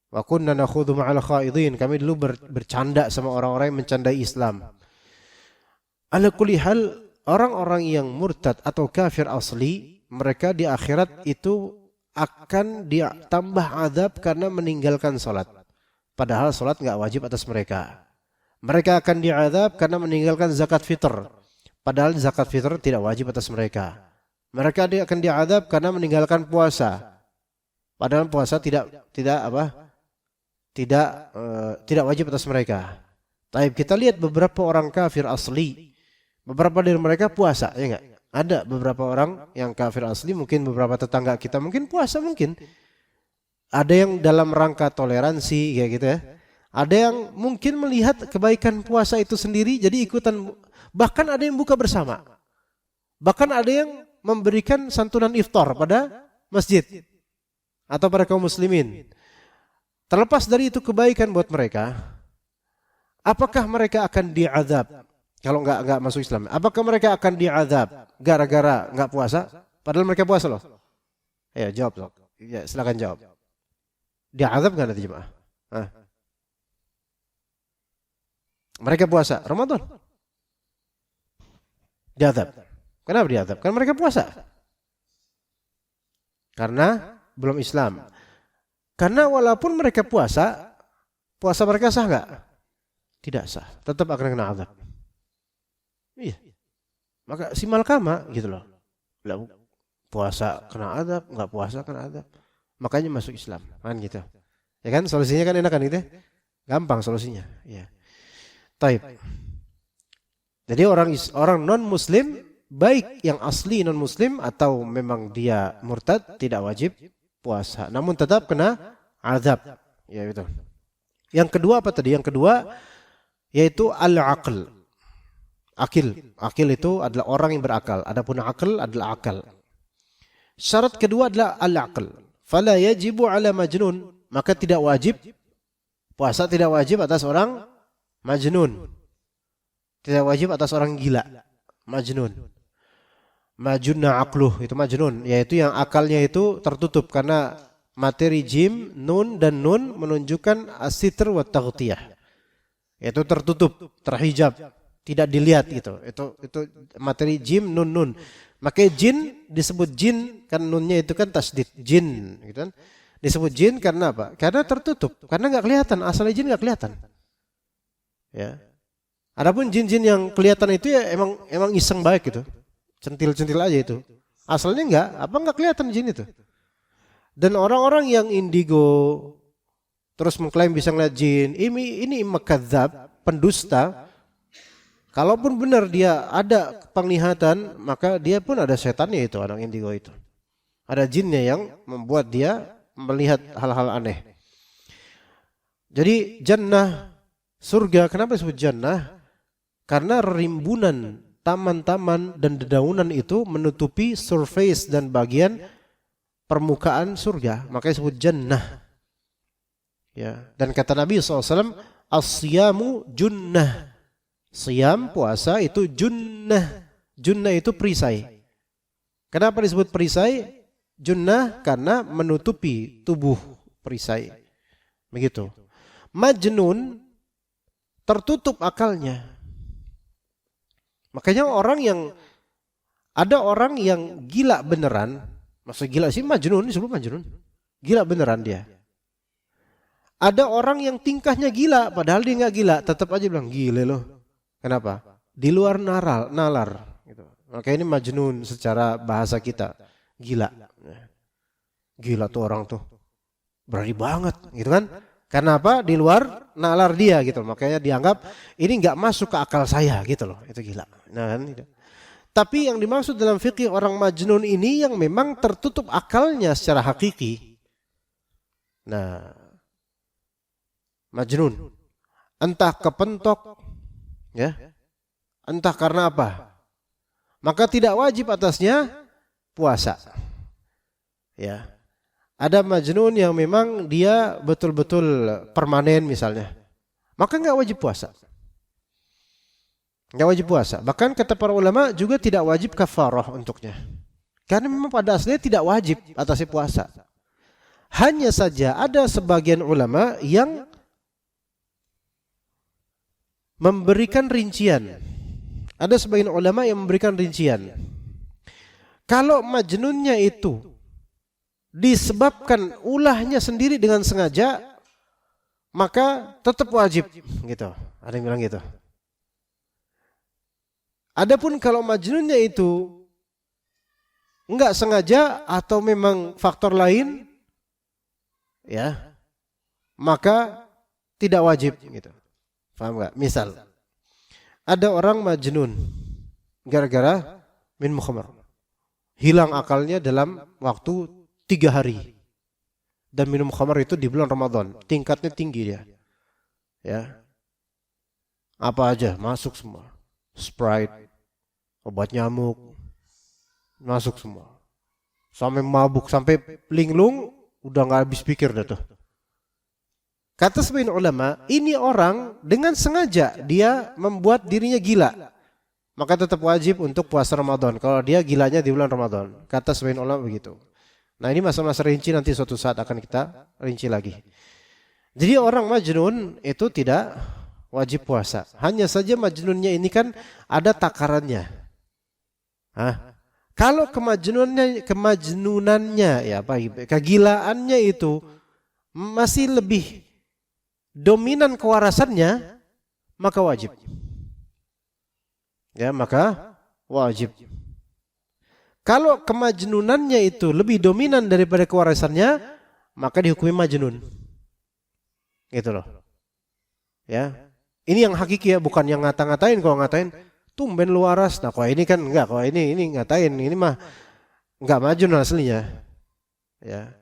Wa kunna nakhudhu ma'al khaidin. Kami dulu bercanda sama orang-orang yang mencandai Islam. Ala kulli hal, orang-orang yang murtad atau kafir asli, mereka di akhirat itu akan ditambah azab karena meninggalkan sholat. Padahal sholat enggak wajib atas mereka. Mereka akan diazab karena meninggalkan zakat fitr. Padahal zakat fitr tidak wajib atas mereka. Mereka akan diazab karena meninggalkan puasa. Padahal puasa tidak wajib atas mereka. Tapi kita lihat beberapa orang kafir asli. Beberapa dari mereka puasa, ya enggak? Ada beberapa orang yang kafir asli, mungkin beberapa tetangga kita mungkin puasa mungkin. Ada yang dalam rangka toleransi kayak gitu ya. Ada yang mungkin melihat kebaikan puasa itu sendiri jadi ikutan. Bahkan ada yang buka bersama. Bahkan ada yang memberikan santunan iftar pada masjid atau pada kaum muslimin. Terlepas dari itu kebaikan buat mereka, apakah mereka akan diazab kalau enggak masuk Islam? Apakah mereka akan diazab gara-gara enggak puasa? Padahal mereka puasa loh. Ya, jawab loh. Ya, silakan jawab. Diazab enggak nanti jemaah? Mereka puasa Ramadan. Diazab. Kenapa diazab? Karena mereka puasa. Karena belum Islam. Karena walaupun mereka puasa mereka sah enggak? Tidak sah. Tetap akan kena azab. Iya. Maka si malkama gitu loh. Puasa kena azab, enggak puasa kena azab. Makanya masuk Islam. Kan gitu. Ya kan solusinya kan enak kan gitu. Gampang solusinya. Iya. Taib. Jadi orang non muslim, baik yang asli non muslim atau memang dia murtad, tidak wajib puasa. Namun tetap kena azab. Ya itu. Yang kedua apa tadi? Yang kedua yaitu al-aql. Akil itu adalah orang yang berakal. Adapun akal adalah akal. Syarat kedua adalah al-aql. Fala yajibu ala majnun. Maka tidak wajib puasa, tidak wajib atas orang majnun. Tidak wajib atas orang gila. Majnun. Majunna aqluh, itu majnun, yaitu yang akalnya itu tertutup karena materi jim, nun dan nun menunjukkan as-sitr wa taghtiyah. Itu tertutup, terhijab, tidak dilihat gitu. Itu materi jim, nun. Makanya jin disebut jin kan nunnya itu kan tasdid jin gitu kan. Disebut jin karena apa? Karena tertutup, karena enggak kelihatan, asalnya jin enggak kelihatan. Ya. Adapun jin-jin yang kelihatan itu ya emang iseng baik gitu. Centil-centil aja itu. Asalnya enggak kelihatan jin itu. Dan orang-orang yang indigo terus mengklaim bisa ngeliat jin, ini mekadzab, pendusta. Kalaupun benar dia ada penglihatan, maka dia pun ada setannya itu, anak indigo itu. Ada jinnya yang membuat dia melihat hal-hal aneh. Jadi jannah, surga, kenapa disebut jannah? Karena rimbunan taman-taman dan dedaunan itu menutupi surface dan bagian permukaan surga, makanya disebut jannah. Ya, dan kata Nabi SAW, as-siyamu junnah. Siyam, puasa itu junnah. Junnah itu perisai. Kenapa disebut perisai? Junnah karena menutupi tubuh perisai. Begitu. Majnun tertutup akalnya. Makanya ada orang yang gila beneran. Maksud gila sih majnun, disebut majnun. Gila beneran dia. Ada orang yang tingkahnya gila, padahal dia nggak gila, tetap aja bilang gile loh. Kenapa? Di luar nalar. Gitu. Makanya ini majnun secara bahasa kita, gila. Gila tuh orang tuh, berani banget, gitu kan? Karena apa? Di luar nalar dia, gitu. Makanya dianggap ini nggak masuk ke akal saya, gitu loh. Itu gila. Nah, kan? Tapi yang dimaksud dalam fikih orang majnun ini yang memang tertutup akalnya secara hakiki. Nah, majnun, entah kepentok, ya, entah karena apa, maka tidak wajib atasnya puasa. Ya, ada majnun yang memang dia betul-betul permanen misalnya, maka nggak wajib puasa. Nggak wajib puasa. Bahkan kata para ulama juga tidak wajib kafarah untuknya, karena memang pada aslinya tidak wajib atasnya puasa. Hanya saja ada sebagian ulama yang memberikan rincian. Ada sebagian ulama yang memberikan rincian. Kalau majnunnya itu disebabkan ulahnya sendiri dengan sengaja, maka tetap wajib. Gitu. Ada yang bilang gitu. Adapun kalau majnunnya itu enggak sengaja atau memang faktor lain, ya, maka tidak wajib. Gitu. Paham nggak? Misal, ada orang majnun gara-gara minum khamar, hilang akalnya dalam waktu 3 hari, dan minum khamar itu di bulan Ramadan, tingkatnya tinggi dia, ya, apa aja masuk semua, Sprite, obat nyamuk, masuk semua, sampai mabuk, sampai linglung, udah nggak habis pikir dah tuh. Kata sebagian ulama, ini orang dengan sengaja dia membuat dirinya gila, maka tetap wajib untuk puasa Ramadan kalau dia gilanya di bulan Ramadan. Kata sebagian ulama begitu. Nah, ini masa-masa rinci, nanti suatu saat akan kita rinci lagi. Jadi orang majnun itu tidak wajib puasa. Hanya saja majnunnya ini kan ada takarannya. Kalau kemajnunannya, ya apa, kegilaannya itu masih lebih dominan kewarasannya, maka wajib. Ya, maka wajib. Kalau kemajnunannya itu lebih dominan daripada kewarasannya, maka dihukumi majnun. Gitu loh. Ya. Ini yang hakiki ya, bukan yang ngata-ngatain. Kalau ngatain, tumben lu waras. Nah, kalau ini kan enggak, kalau ini ngatain, ini mah enggak majnun aslinya. Ya.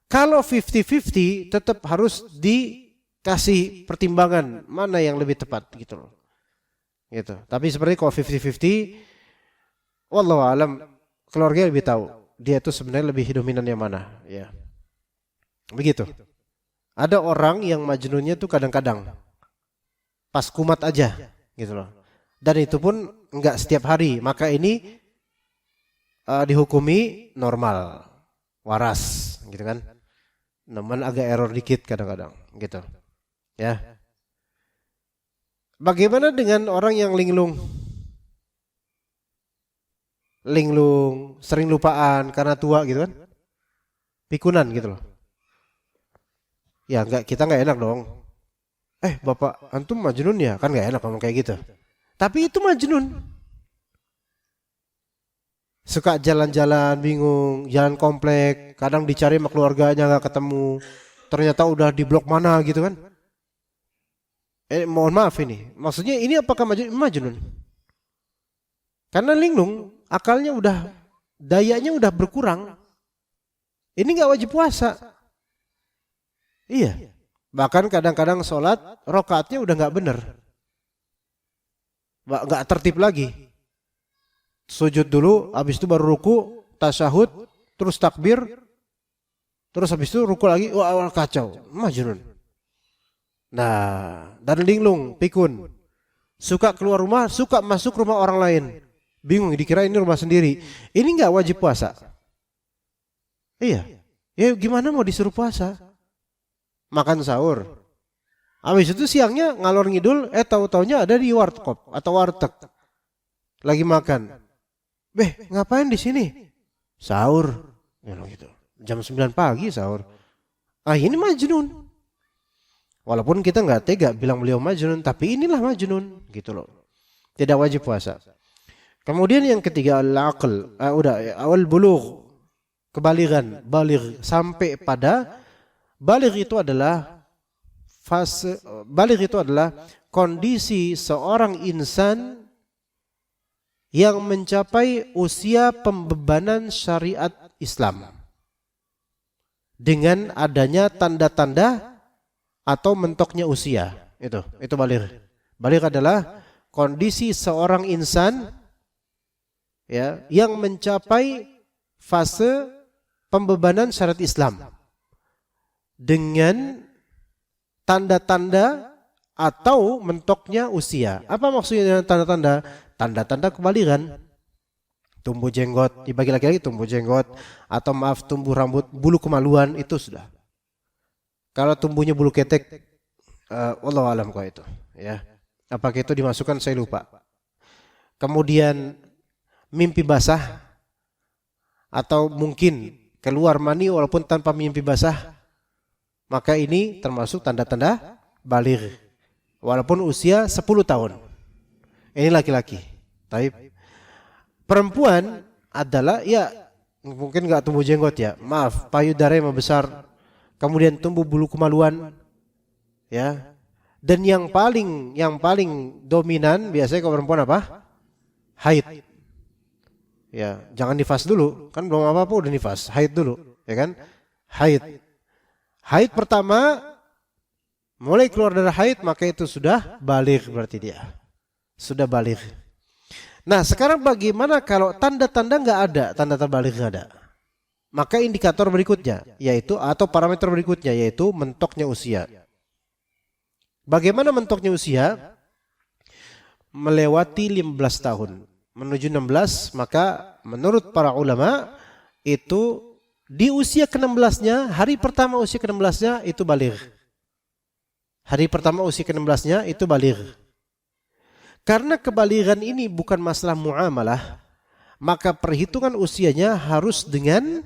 Kalau 50-50 tetap harus dikasih pertimbangan mana yang lebih tepat gitu loh. Gitu. Tapi seperti kalau 50-50, wallahu alam, keluarga lebih tahu dia itu sebenarnya lebih dominan yang mana, ya. Begitu. Ada orang yang majnunnya tuh kadang-kadang pas kumat aja gitu loh. Dan itu pun enggak setiap hari, maka ini dihukumi normal, waras gitu kan. Namun agak error dikit kadang-kadang gitu. Ya. Bagaimana dengan orang yang linglung? Linglung, sering lupaan karena tua gitu kan? Pikunan gitu loh. Ya kita enggak enak dong. Bapak antum majnun ya? Kan enggak enak ngomong kayak gitu. Tapi itu majnun. Suka jalan-jalan bingung, jalan komplek, kadang dicari sama keluarganya nggak ketemu, ternyata udah di blok mana gitu kan. Mohon maaf ini. Maksudnya ini apakah majnun? Karena linglung, akalnya udah, dayanya udah berkurang. Ini nggak wajib puasa. Iya. Bahkan kadang-kadang sholat, rokaatnya udah nggak bener. Nggak tertib lagi. Sujud dulu, habis itu baru ruku, tasyahud, terus takbir, terus habis itu ruku lagi, wah kacau, majnun. Nah, dan linglung, pikun, suka keluar rumah, suka masuk rumah orang lain, bingung dikira ini rumah sendiri. Ini nggak wajib puasa. Iya, ya gimana mau disuruh puasa? Makan sahur, habis itu siangnya ngalor ngidul, tahu-taunya ada di warkop atau warteg, lagi makan. Ngapain di sini? Sahur, gitu. Jam 9 pagi sahur. Ini majnun. Walaupun kita nggak tega bilang beliau majnun, tapi inilah majnun, gitu loh. Tidak wajib puasa. Kemudian yang ketiga al-aql, awal bulugh, kebaligan, baligh, sampai pada baligh itu adalah fase, baligh itu adalah kondisi seorang insan yang mencapai usia pembebanan syariat Islam dengan adanya tanda-tanda atau mentoknya usia. Itu baligh. Baligh adalah kondisi seorang insan ya yang mencapai fase pembebanan syariat Islam dengan tanda-tanda atau mentoknya usia. Apa maksudnya dengan tanda-tanda? Tanda-tanda kebaligan. Tumbuh jenggot, dibagi laki-laki tumbuh jenggot, atau maaf tumbuh rambut, bulu kemaluan, itu sudah. Kalau tumbuhnya bulu ketek, wallahu alam kok itu, ya. Apakah itu dimasukkan saya lupa. Kemudian mimpi basah, atau mungkin keluar mani walaupun tanpa mimpi basah, maka ini termasuk tanda-tanda baligh. Walaupun usia 10 tahun. Ini laki-laki. Taib. Perempuan adalah ya mungkin nggak tumbuh jenggot ya. Maaf, payudaranya membesar. Kemudian tumbuh bulu kemaluan. Ya. Dan yang paling dominan biasanya kalau perempuan apa? Haid. Ya, jangan nifas dulu. Kan belum apa-apa udah nifas. Haid dulu, ya kan? Haid. Haid pertama mulai keluar darah haid maka itu sudah baligh berarti dia. Sudah baligh. Nah sekarang bagaimana kalau tanda-tanda nggak ada, tanda-tanda baligh nggak ada? Maka indikator berikutnya yaitu atau parameter berikutnya yaitu mentoknya usia. Bagaimana mentoknya usia? Melewati 15 tahun menuju 16 maka menurut para ulama itu di usia ke-16-nya, hari pertama usia ke-16-nya itu baligh. Hari pertama usia ke-16-nya itu baligh. Karena kebalighan ini bukan masalah muamalah, maka perhitungan usianya harus dengan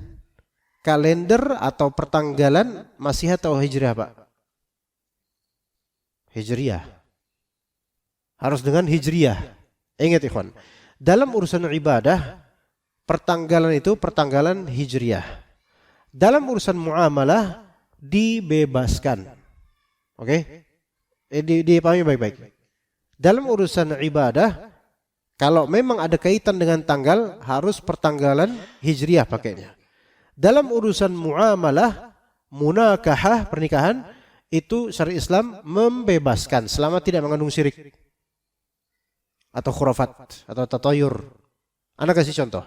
kalender atau pertanggalan Masihiyah atau Hijriah, Pak? Hijriah. Harus dengan Hijriah. Ingat ikhwan, dalam urusan ibadah, pertanggalan itu pertanggalan Hijriah. Dalam urusan muamalah, dibebaskan. Oke? Dipahami baik-baik. Dalam urusan ibadah, kalau memang ada kaitan dengan tanggal, harus pertanggalan Hijriah pakainya. Dalam urusan muamalah, munakahah, pernikahan, itu syariat Islam membebaskan selama tidak mengandung syirik atau khurafat atau tatayur. Anda kasih contoh.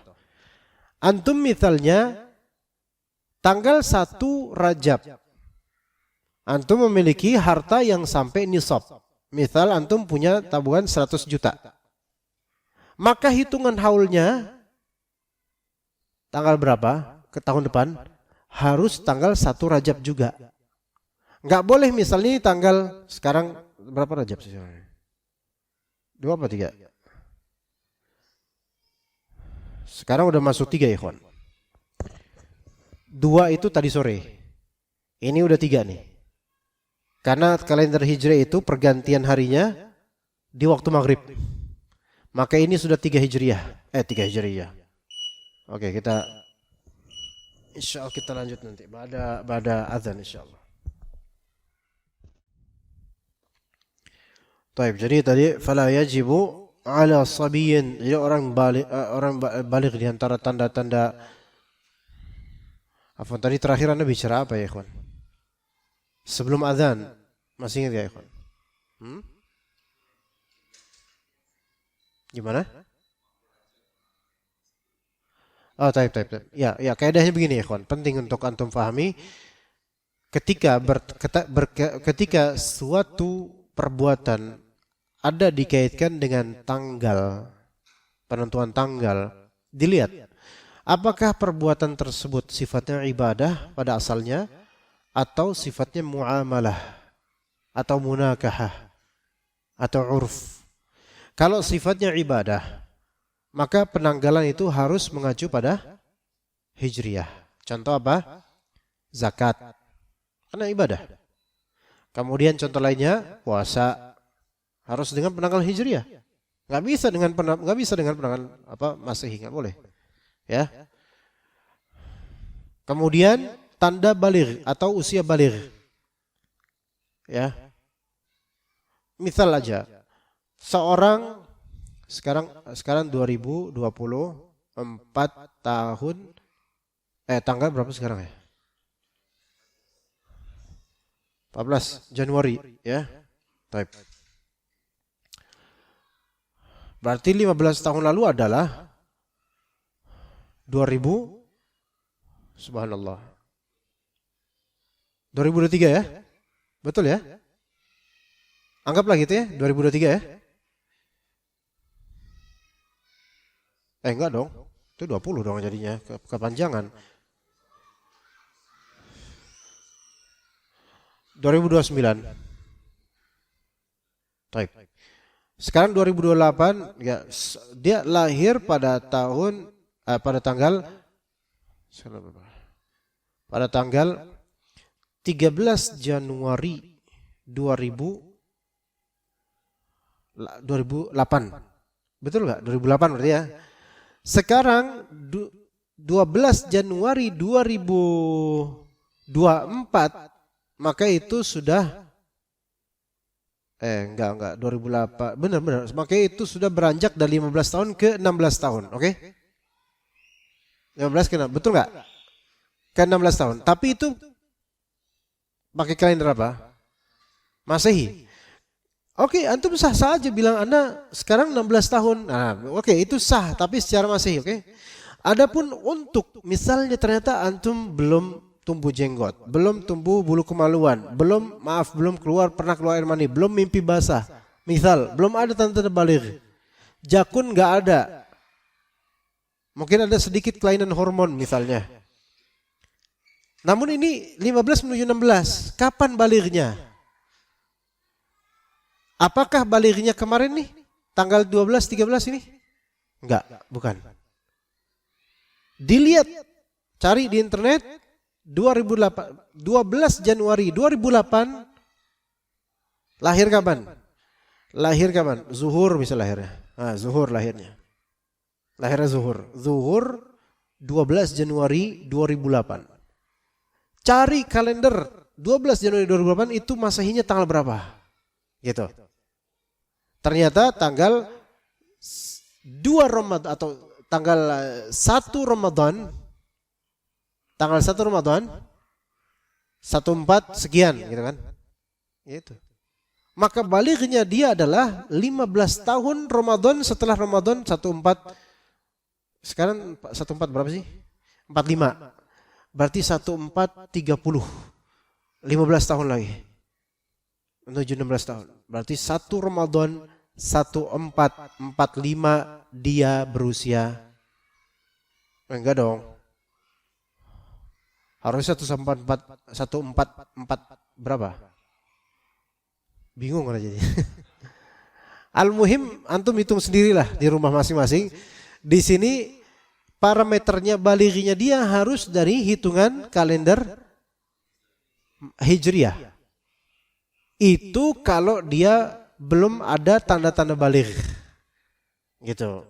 Antum misalnya tanggal 1 Rajab. Antum memiliki harta yang sampai nisab. Misal antum punya tabungan 100 juta. Maka hitungan haulnya tanggal berapa ke tahun depan harus tanggal 1 Rajab juga. Enggak boleh misalnya tanggal sekarang berapa Rajab sih? 2 apa 3? Sekarang udah masuk 3 ya, ikhwan. 2 itu tadi sore. Ini udah 3 nih. Karena kalender Hijriah itu pergantian harinya di waktu maghrib. Maka ini sudah 3 Hijriah. 3 Hijriah. Oke, kita insyaallah kita lanjut nanti pada azan insyaallah. Taib. Jadi tadi fala yajibu ala sabiyyin. Jadi orang balik di antara tanda-tanda. Afwan, tadi terakhir Anda bicara apa ya, ikhwan? Sebelum azan. Masih ingat ya, ikhwan? Gimana? Oh, taib. Ya, kaidahnya begini, ikhwan. Penting untuk antum fahami. Ketika suatu perbuatan ada dikaitkan dengan tanggal, penentuan tanggal, dilihat apakah perbuatan tersebut sifatnya ibadah pada asalnya atau sifatnya muamalah atau munakahah atau urf. Kalau sifatnya ibadah, maka penanggalan itu harus mengacu pada hijriyah. Contoh apa? Zakat. Karena ibadah. Kemudian contoh lainnya puasa harus dengan penanggalan hijriyah. Nggak bisa dengan penanggalan Masehi, nggak boleh. Ya. Kemudian tanda baligh atau usia baligh. Ya. Misal aja, seorang sekarang 2024 tahun tanggal berapa sekarang ya? 14 Januari ya. Baik. Berarti 15 tahun lalu adalah 2000 subhanallah. 2023 ya? Betul ya? Anggaplah gitu ya, 2023 ya. Enggak dong. Itu 20 dong jadinya, kepanjangan. 2029. Baik. Sekarang 2028 ya, dia lahir pada tanggal 13 Januari 2008. Betul enggak? 2008 berarti ya. Sekarang 12 Januari 2024 maka itu sudah enggak 2008. Benar. Maka itu sudah beranjak dari 15 tahun ke 16 tahun, oke? 15 ke 6, betul enggak? Ke 16 tahun. Tapi itu pakai kalender apa? Masehi. Oke, antum sah-sah aja bilang Anda sekarang 16 tahun. Nah, oke, itu sah tapi secara Masehi, oke? Adapun untuk misalnya ternyata antum belum tumbuh jenggot, belum tumbuh bulu kemaluan, belum pernah keluar air mani, belum mimpi basah. Misal, belum ada tanda-tanda baligh. Jakun enggak ada. Mungkin ada sedikit kelainan hormon misalnya. Namun ini 15 menuju 16, kapan balighnya? Apakah balighnya kemarin nih? Tanggal 12, 13 ini? Enggak, bukan. Dilihat, cari di internet 12 Januari 2008 lahir kapan? Zuhur bisa lahirnya. Zuhur lahirnya. Lahirnya zuhur. Zuhur 12 Januari 2008. Cari kalender 12 Januari 2008 itu Masehinya tanggal berapa? Gitu. Ternyata tanggal 2 Ramadan atau tanggal 1 Ramadan, tanggal 1 Ramadan 14 sekian gitu kan. Gitu. Maka balighnya dia adalah 15 tahun Ramadan setelah Ramadan 14. Sekarang 14 berapa sih? 45. Berarti 1430. 15 tahun lagi. Menuju 16 tahun. Berarti 1 Ramadan 1445 dia berusia. Enggak dong. Harusnya 1444 berapa? Bingung kan jadi. Al-muhim antum hitung sendirilah di rumah masing-masing. Di sini parameternya balighnya dia harus dari hitungan kalender Hijriyah. Itu kalau dia belum ada tanda-tanda baligh. Gitu.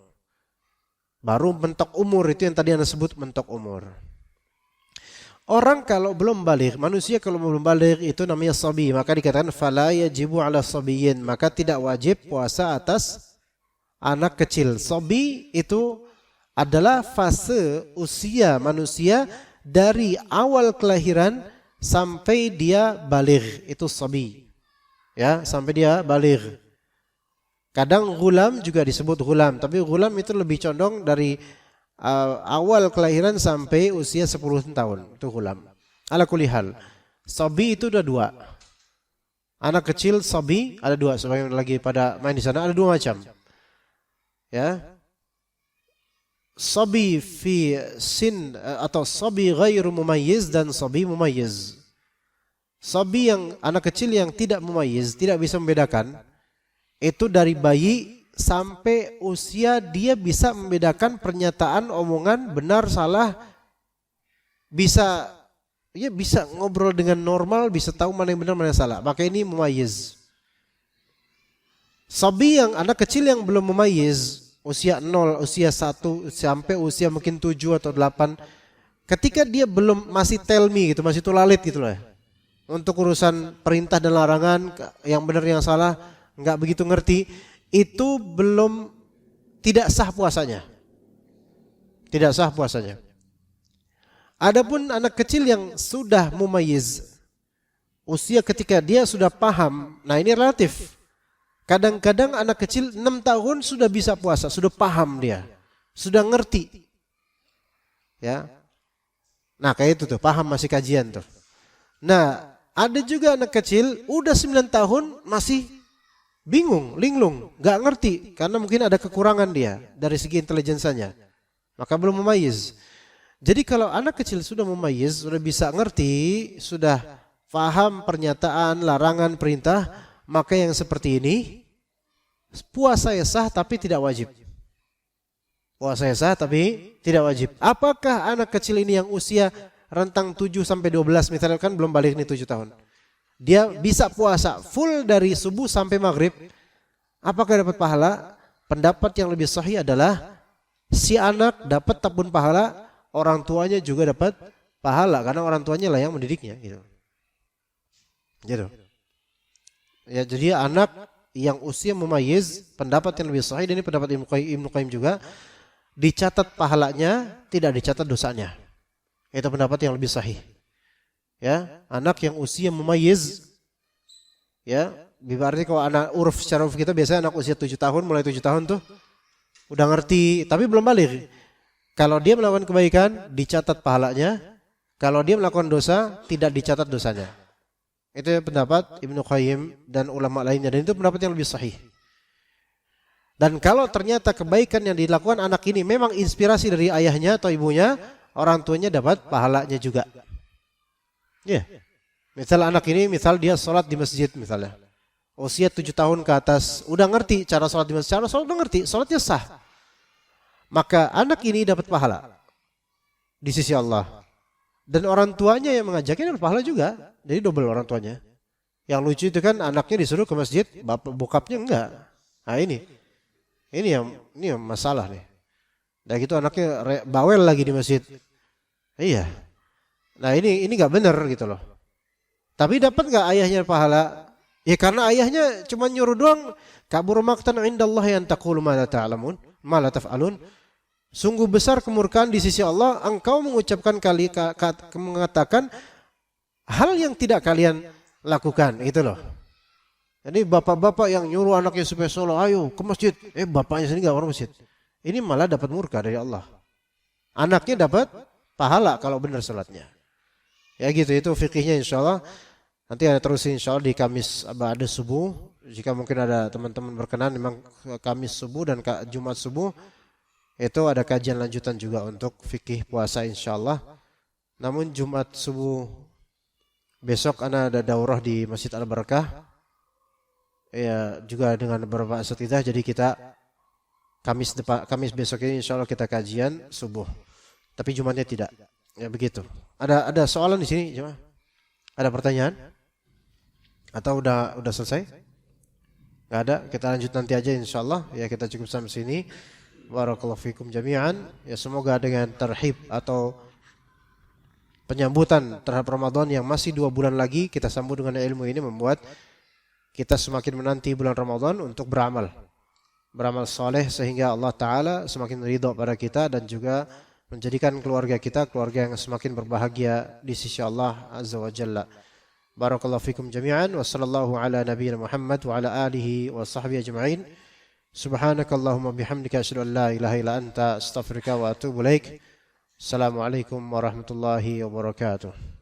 Baru mentok umur, itu yang tadi Anda sebut mentok umur. Orang kalau belum baligh, manusia kalau belum baligh itu namanya sabi, maka dikatakan fala yajibu 'ala sabiyyin, maka tidak wajib puasa atas anak kecil. Sabi itu adalah fase usia manusia dari awal kelahiran sampai dia baligh, itu sabi. Ya, sampai dia baligh. Kadang gulam juga disebut gulam, tapi gulam itu lebih condong dari awal kelahiran sampai usia 10 tahun, itu gulam. Ala kulli hal, sabi itu ada dua. Anak kecil sabi ada dua, sebagaimana lagi pada main di sana ada dua macam. Ya. Sabi fi sin atau sabi ghairu mumayyiz dan sabi mumayyiz. Sabi yang anak kecil yang tidak mumayyiz, tidak bisa membedakan, itu dari bayi sampai usia dia bisa membedakan pernyataan, omongan, benar, salah, bisa ngobrol dengan normal, bisa tahu mana yang benar, mana yang salah. Maka ini mumayyiz. Sabi yang anak kecil yang belum mumayyiz, usia 0, usia 1 sampai usia mungkin 7 atau 8, ketika dia belum, masih tell me gitu, masih tulalit gitu loh. Untuk urusan perintah dan larangan, yang benar yang salah, enggak begitu ngerti. Itu belum, tidak sah puasanya. Tidak sah puasanya. Adapun anak kecil yang sudah mumayyiz, usia ketika dia sudah paham, nah ini relatif. Kadang-kadang anak kecil 6 tahun sudah bisa puasa, sudah paham dia, sudah ngerti. Ya. Nah, kayak itu tuh, paham, masih kajian tuh. Nah, ada juga anak kecil udah 9 tahun masih bingung, linglung, gak ngerti karena mungkin ada kekurangan dia dari segi intelijensinya, maka belum mumayyiz. Jadi kalau anak kecil sudah mumayyiz, sudah bisa ngerti, sudah paham pernyataan, larangan, perintah, maka yang seperti ini puasa sah tapi tidak wajib. Puasa sah tapi tidak wajib. Apakah anak kecil ini yang usia rentang 7 sampai 12 misalnya, kan belum balik nih 7 tahun. Dia bisa puasa full dari subuh sampai maghrib, apakah dapat pahala? Pendapat yang lebih sahih adalah si anak dapat tabun pahala, orang tuanya juga dapat pahala karena orang tuanya lah yang mendidiknya gitu. Gitu. Ya, jadi anak yang usia mumayyiz, pendapat yang lebih sahih, dan ini pendapat Ibnu Qayyim juga, dicatat pahalanya, tidak dicatat dosanya. Itu pendapat yang lebih sahih. Ya, anak yang usia mumayyiz, ya, berarti kalau anak uruf secara uruf kita biasanya anak usia 7 tahun, mulai 7 tahun tuh udah ngerti tapi belum balik. Kalau dia melakukan kebaikan dicatat pahalanya, kalau dia melakukan dosa tidak dicatat dosanya. Itu pendapat Ibnu Qayyim dan ulama lainnya, dan itu pendapat yang lebih sahih. Dan kalau ternyata kebaikan yang dilakukan anak ini memang inspirasi dari ayahnya atau ibunya, orang tuanya dapat pahalanya juga. Ya, misal anak ini, misal dia sholat di masjid misalnya, usia 7 tahun ke atas, udah ngerti cara sholat di masjid, cara sholat udah ngerti, sholatnya sah, maka anak ini dapat pahala di sisi Allah. Dan orang tuanya yang mengajaknya dapat pahala juga, jadi double orang tuanya. Yang lucu itu kan anaknya disuruh ke masjid, bapak bokapnya enggak. Nah ini yang masalah nih. Dan gitu anaknya bawel lagi di masjid. Iya. Nah ini nggak benar gitu loh. Tapi dapat nggak ayahnya pahala? Ya karena ayahnya cuma nyuruh doang. Kabur maqtan indallahi an taqulu ma la ta'lamun, ma la taf'alun. Sungguh besar kemurkaan di sisi Allah engkau mengucapkan mengatakan hal yang tidak kalian lakukan, gitu loh. Jadi bapak-bapak yang nyuruh anaknya supaya sholat, ayo ke masjid, bapaknya sendiri nggak orang masjid. Ini malah dapat murka dari Allah. Anaknya dapat pahala kalau benar sholatnya. Ya gitu, itu fikihnya insyaallah. Nanti ada terus insyaallah di Kamis ada subuh. Jika mungkin ada teman-teman berkenan, memang Kamis subuh dan Jumat subuh itu ada kajian lanjutan juga untuk fikih puasa insyaallah. Namun Jumat subuh besok ada daurah di Masjid Al-Barakah. Ya juga dengan beberapa asatidzah, jadi kita Kamis besok ini insyaallah kita kajian subuh. Tapi Jumatnya tidak. Ya begitu. Ada soalan di sini, cuma ada pertanyaan? Atau udah selesai? Enggak ada, kita lanjut nanti aja insyaallah. Ya kita cukup sampai sini. Barakallahu fikum jami'an. Ya semoga dengan terhib atau penyambutan terhadap Ramadan yang masih 2 bulan lagi kita sambut dengan ilmu ini membuat kita semakin menanti bulan Ramadan untuk beramal soleh sehingga Allah Ta'ala semakin ridho pada kita dan juga menjadikan keluarga kita keluarga yang semakin berbahagia di sisi Allah Azza wa Jalla. Barakallahu fikum jami'an wa sallallahu ala nabiyyina Muhammad wa ala alihi wa sahbihi ajma'in. Subhanakallahumma bihamdika asyhadu an la ilaha illa anta astaghfiruka wa atubu ilaik. Assalamualaikum warahmatullahi wabarakatuh.